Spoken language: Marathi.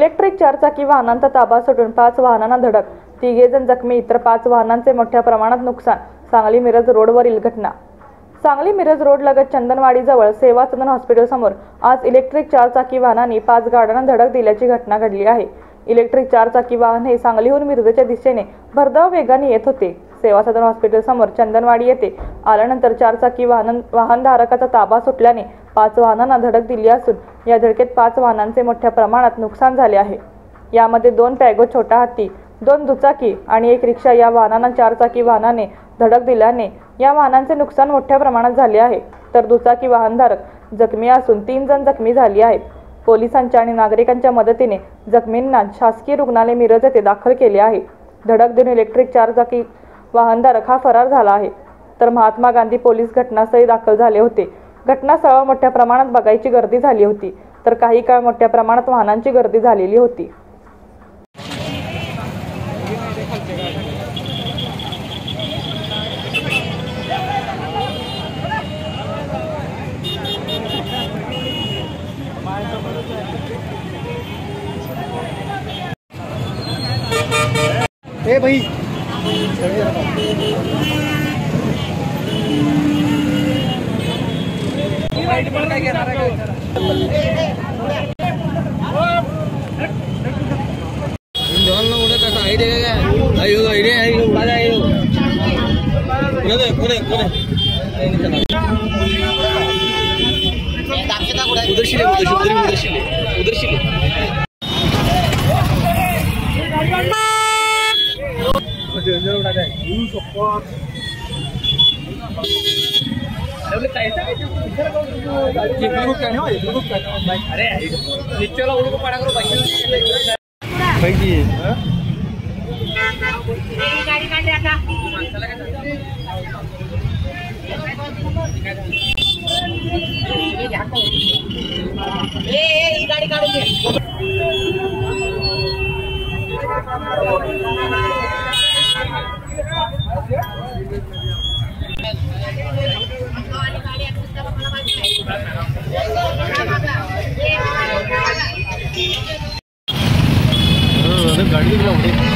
इलेक्ट्रिक चारचाकी वाहनांचा ताबा सुटून 5 वाहनांना धडक, 3 जण जखमी, इतर 5 वाहनांचे मोठ्या प्रमाणात नुकसान. सांगली मिरज रोडवरील घटना. सांगली मिरज रोड लगत चंदनवाडीजवळ सेवा सदन हॉस्पिटल समोर आज इलेक्ट्रिक चारचाकी वाहनांनी 5 गाड्यांना धडक दिल्याची घटना घडली आहे. इलेक्ट्रिक चारचाकी वाहन हे सांगलीहून मिरजच्या दिशेने भरधाव वेगाने येत होते. सेवा सदन हॉस्पिटल समोर चंदनवाडी येथे आल्यानंतर चारचाकी वाहनधारकाचा ताबा सुटल्याने 5 वाहनांना धडक दिली असून या धडकेत 5 वाहनांचे मोठ्या प्रमाणात नुकसान झाले आहे. यामध्ये 2 पॅगो छोटा हत्ती, 2 दुचाकी आणि 1 रिक्षा या वाहनांना चारचाकी वाहनाने धडक दिल्याने या वाहनांचे नुकसान मोठ्या प्रमाणात झाले आहे. तर दुचाकी वाहनधारक जखमी असून 3 जण जखमी झाले आहेत. पोलिसांच्या आणि नागरिकांच्या मदतीने जखमींना शासकीय रुग्णालय मिरज येथे दाखल केले आहे. धडक देऊन इलेक्ट्रिक चारचाकी वाहनधारक हा फरार झाला आहे. तर महात्मा गांधी पोलीस घटनास्थळी दाखल झाले होते. घटनास्थळावर मोठ्या प्रमाणात बघायची गर्दी झाली होती. तर काही काळ मोठ्या प्रमाणात वाहनांची गर्दी झालेली होती. ए भाई गाड़ी